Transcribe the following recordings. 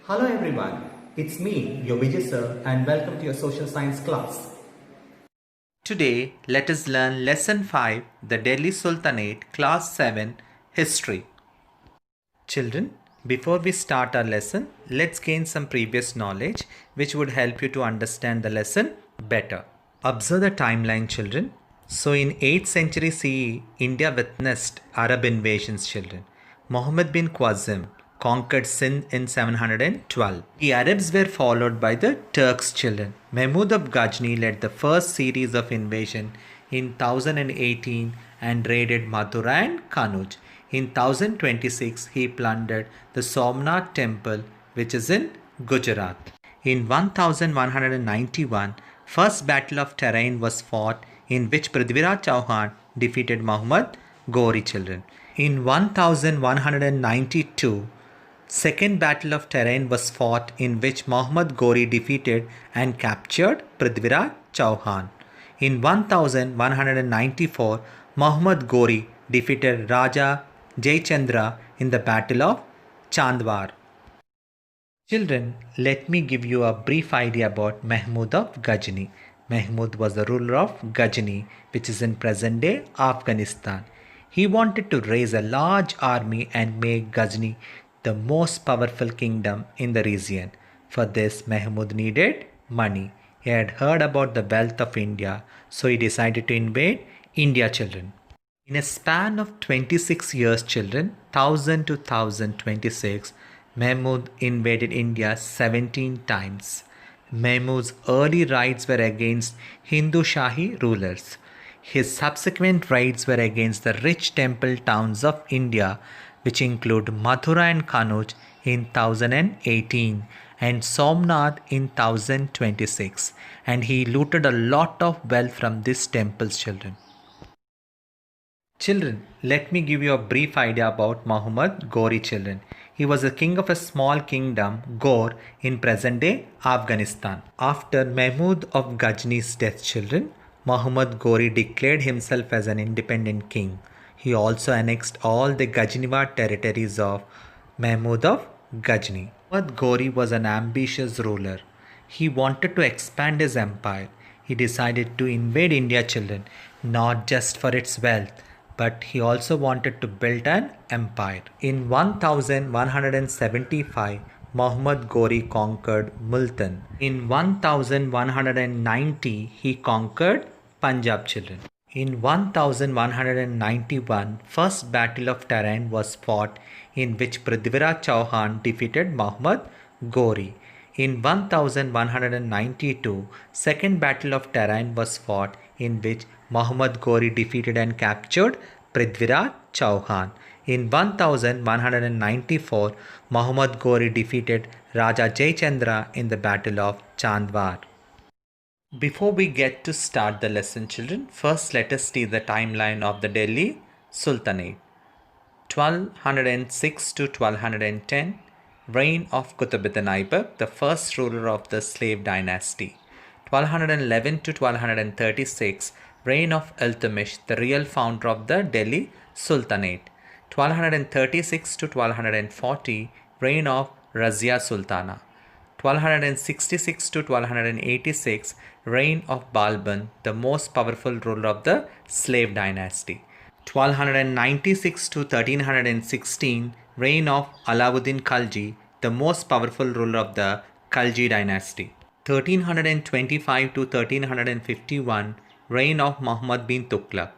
Hello everyone, it's me, your Vijay sir, and welcome to your social science class. Today, let us learn Lesson 5, the Delhi Sultanate, Class 7, History. Children, before we start our lesson, let's gain some previous knowledge which would help you to understand the lesson better. Observe the timeline, children. So, in 8th century CE, India witnessed Arab invasions, children. Muhammad bin Qasim conquered Sindh in 712. The Arabs were followed by the Turks, children. Mahmud of Ghazni led the first series of invasion in 1018 and raided Mathura and Kanuj. In 1026, he plundered the Somnath temple, which is in Gujarat. In 1191, first battle of Tarain was fought in which Prithviraj Chauhan defeated Muhammad Ghori, children. In 1192, second battle of Tarain was fought in which Muhammad Ghori defeated and captured Prithviraj Chauhan. In 1194, Muhammad Ghori defeated Raja Jayachandra in the Battle of Chandwar. Children, let me give you a brief idea about Mahmud of Ghazni. Mahmud was the ruler of Ghazni, which is in present day Afghanistan. He wanted to raise a large army and make Ghazni the most powerful kingdom in the region. For this, Mahmud needed money. He had heard about the wealth of India, so he decided to invade India, children. In a span of 26 years, children, 1000 to 1026, Mahmud invaded India 17 times. Mahmud's early raids were against Hindu Shahi rulers. His subsequent raids were against the rich temple towns of India, which include Mathura and Kanuj in 1018 and Somnath in 1026, and he looted a lot of wealth from these temples, children. Children, let me give you a brief idea about Muhammad Ghori, children. He was the king of a small kingdom, Ghor, in present-day Afghanistan. After Mahmud of Ghazni's death, children, Muhammad Ghori declared himself as an independent king. He also annexed all the Ghaznewar territories of Mahmud of Ghazni. Muhammad Ghori was an ambitious ruler. He wanted to expand his empire. He decided to invade India, children, not just for its wealth, but he also wanted to build an empire. In 1175, Muhammad Ghori conquered Multan. In 1190, he conquered Punjab, children. In 1191, first battle of Tarain was fought in which Prithviraj Chauhan defeated Muhammad Ghori. In 1192, second battle of Tarain was fought in which Muhammad Ghori defeated and captured Prithviraj Chauhan. In 1194, Muhammad Ghori defeated Raja Jayachandra in the Battle of Chandwar. Before we get to start the lesson, children, first let us see the timeline of the Delhi Sultanate. 1206 to 1210, reign of Qutbuddin Aibak, the first ruler of the slave dynasty. 1211 to 1236, reign of Iltutmish, the real founder of the Delhi Sultanate. 1236 to 1240, reign of Razia Sultana. 1266 to 1286, reign of Balban, the most powerful ruler of the slave dynasty. 1296 to 1316, reign of Alauddin Khalji, the most powerful ruler of the Khalji dynasty. 1325 to 1351, reign of Muhammad bin Tughlaq.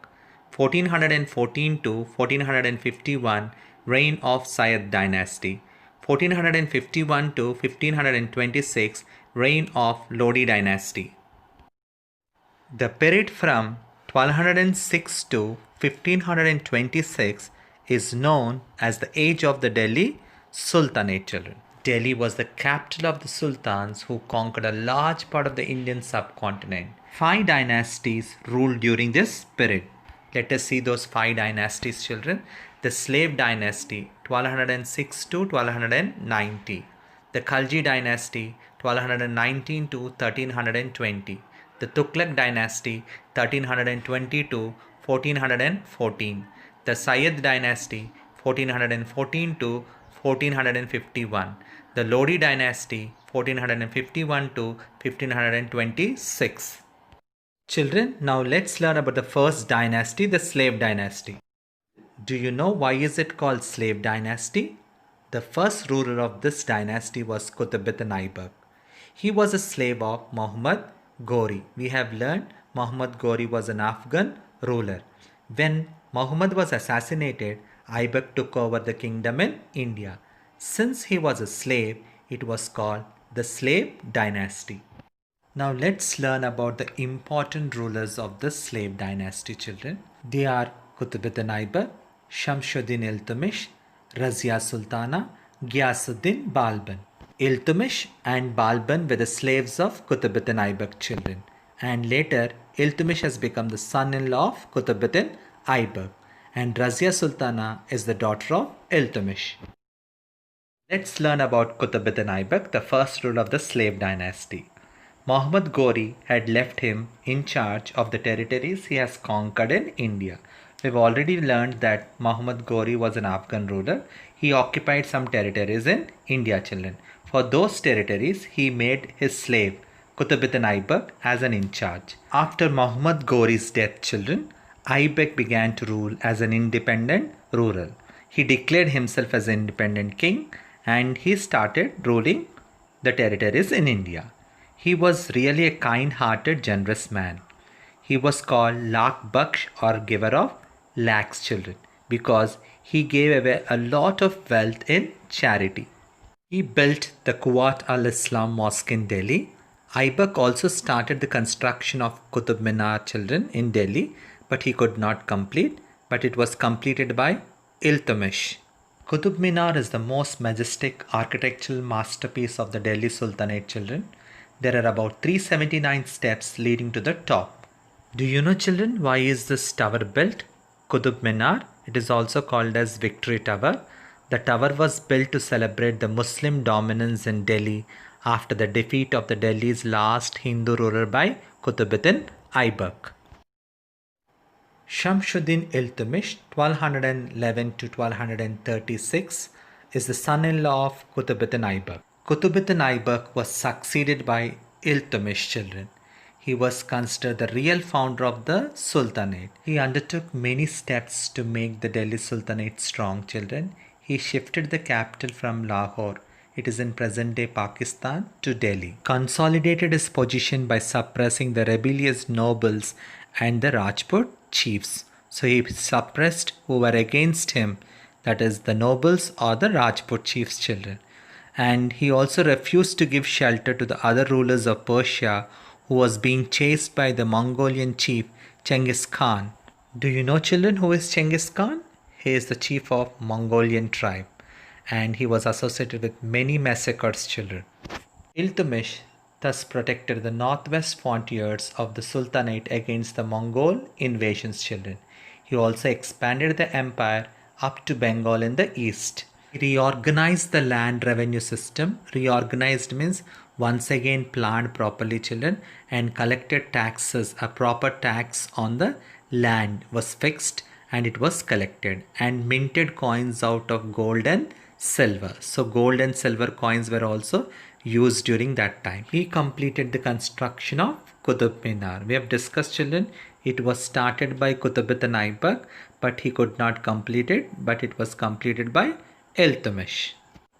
1414 to 1451, reign of Sayyid dynasty. 1451 to 1526, reign of Lodi dynasty. The period from 1206 to 1526 is known as the age of the Delhi Sultanate, children. Delhi was the capital of the sultans who conquered a large part of the Indian subcontinent. 5 dynasties ruled during this period. Let us see those 5 dynasties, children. The Slave dynasty, 1206 to 1290. The Khalji dynasty, 1219 to 1320. The Tughlaq dynasty, 1320 to 1414. The Sayyid dynasty, 1414 to 1451. The Lodi dynasty 1451 to 1526. Children, now let's learn about the first dynasty, the slave dynasty. Do you know why is it called slave dynasty? The first ruler of this dynasty was Qutbuddin Aibak. He was a slave of Muhammad Ghori. We have learned Muhammad Ghori was an Afghan ruler. When Muhammad was assassinated, Aibak took over the kingdom in India. Since he was a slave, it was called the slave dynasty. Now let's learn about the important rulers of the slave dynasty, children. They are Qutbuddin Aibak, Shamsuddin Iltutmish, Razia Sultana, Ghiyasuddin Balban. Iltutmish and Balban were the slaves of Qutbuddin Aibak, children. And later, Iltutmish has become the son-in-law of Qutbuddin Aibak. And Razia Sultana is the daughter of Iltutmish. Let's learn about Qutbuddin Aibak, the first ruler of the slave dynasty. Muhammad Ghori had left him in charge of the territories he has conquered in India. We've already learned that Muhammad Ghori was an Afghan ruler. He occupied some territories in India, children. For those territories, he made his slave, Qutbuddin Aibak, as an in charge. After Muhammad Ghori's death, children, Aibak began to rule as an independent ruler. He declared himself as an independent king and he started ruling the territories in India. He was really a kind-hearted, generous man. He was called Lakh Baksh, or giver of lakhs, children, because he gave away a lot of wealth in charity. He built the Quwat al-Islam Mosque in Delhi. Aibak also started the construction of Qutub Minar, children, in Delhi, but he could not complete, but it was completed by Iltutmish. Qutub Minar is the most majestic architectural masterpiece of the Delhi Sultanate, children. There are about 379 steps leading to the top. Do you know, children, why is this tower built? Qutub Minar, it is also called as Victory Tower. The tower was built to celebrate the Muslim dominance in Delhi after the defeat of the Delhi's last Hindu ruler by Qutbuddin Aibak. Shamsuddin Iltutmish, 1211 to 1236, is the son-in-law of Qutbuddin Aibak. Qutbuddin Aibak was succeeded by Iltutmish, children. He was considered the real founder of the Sultanate. He undertook many steps to make the Delhi Sultanate strong, children. He shifted the capital from Lahore, it is in present-day Pakistan, to Delhi. Consolidated his position by suppressing the rebellious nobles and the Rajput chiefs. So he suppressed who were against him, that is the nobles or the Rajput chiefs, children. And he also refused to give shelter to the other rulers of Persia who was being chased by the Mongolian chief Genghis Khan. Do you know, children, who is Genghis Khan? He is the chief of Mongolian tribe and he was associated with many massacres, children. Iltutmish thus protected the northwest frontiers of the Sultanate against the Mongol invasions, children. He also expanded the empire up to Bengal in the east. He reorganized the land revenue system. Reorganized means once again planned properly, children, and collected taxes. A proper tax on the land was fixed and it was collected, and minted coins out of gold and silver. So gold and silver coins were also used during that time. He completed the construction of Qutub Minar. We have discussed, children, it was started by Qutbuddin Aibak, but he could not complete it, but it was completed by Iltutmish.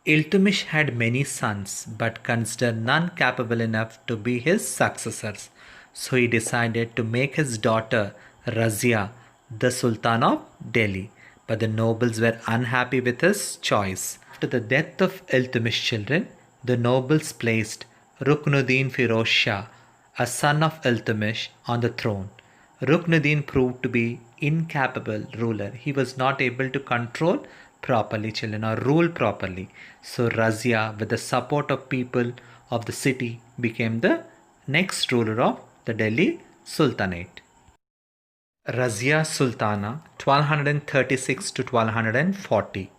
Iltutmish had many sons, but considered none capable enough to be his successors. So he decided to make his daughter Razia the Sultan of Delhi. But the nobles were unhappy with his choice. After the death of Iltutmish's children, the nobles placed Ruknuddin Firoz Shah, a son of Iltutmish, on the throne. Ruknuddin proved to be incapable ruler. He was not able to control properly, children, or rule properly. So Razia, with the support of people of the city, became the next ruler of the Delhi Sultanate. Razia Sultana, 1236 to 1240.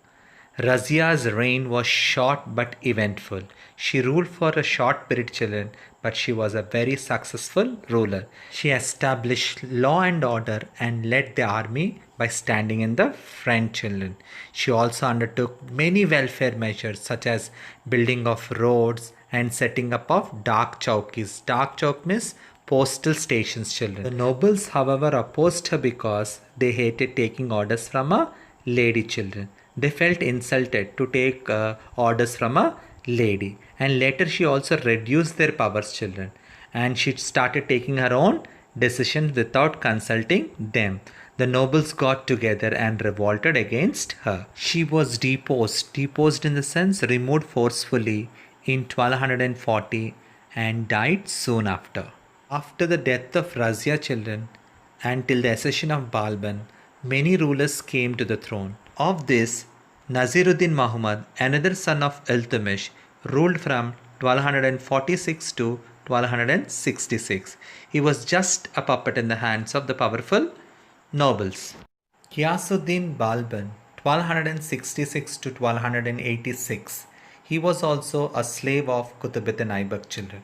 Razia's reign was short but eventful. She ruled for a short period, children, but she was a very successful ruler. She established law and order and led the army by standing in the front, children. She also undertook many welfare measures such as building of roads and setting up of dak chowkis. Dak chowk means postal stations, children. The nobles, however, opposed her because they hated taking orders from a lady, children. They felt insulted to take orders from a lady, and later she also reduced their powers, children, and she started taking her own decisions without consulting them. The nobles got together and revolted against her. She was deposed in the sense removed forcefully in 1240 and died soon after. After the death of Razia, children, and till the accession of Balban, many rulers came to the throne. Of this, Naziruddin Muhammad, another son of Iltutmish, ruled from 1246 to 1266. He was just a puppet in the hands of the powerful nobles. Ghiyasuddin Balban, 1266 to 1286. He was also a slave of Qutbuddin Aibak, children.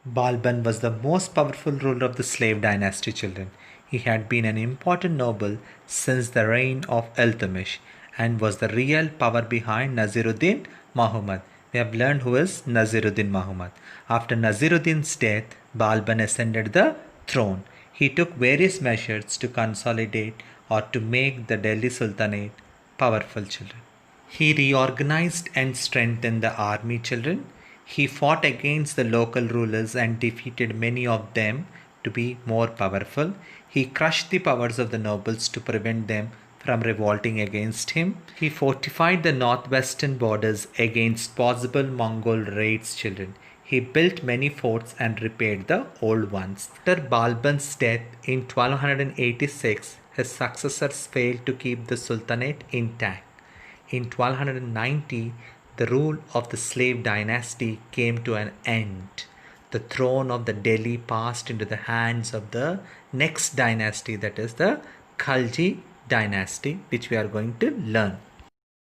Balban was the most powerful ruler of the slave dynasty, children. He had been an important noble since the reign of Iltutmish and was the real power behind Naziruddin Muhammad. We have learned who is Naziruddin Muhammad. After Naziruddin's death, Balban ascended the throne. He took various measures to consolidate or to make the Delhi Sultanate powerful, children. He reorganized and strengthened the army, children. He fought against the local rulers and defeated many of them to be more powerful. He crushed the powers of the nobles to prevent them from revolting against him. He fortified the northwestern borders against possible Mongol raids, children. He built many forts and repaired the old ones. After Balban's death in 1286, his successors failed to keep the Sultanate intact. In 1290, the rule of the slave dynasty came to an end. The throne of the Delhi passed into the hands of the next dynasty, that is the Khalji dynasty, which we are going to learn.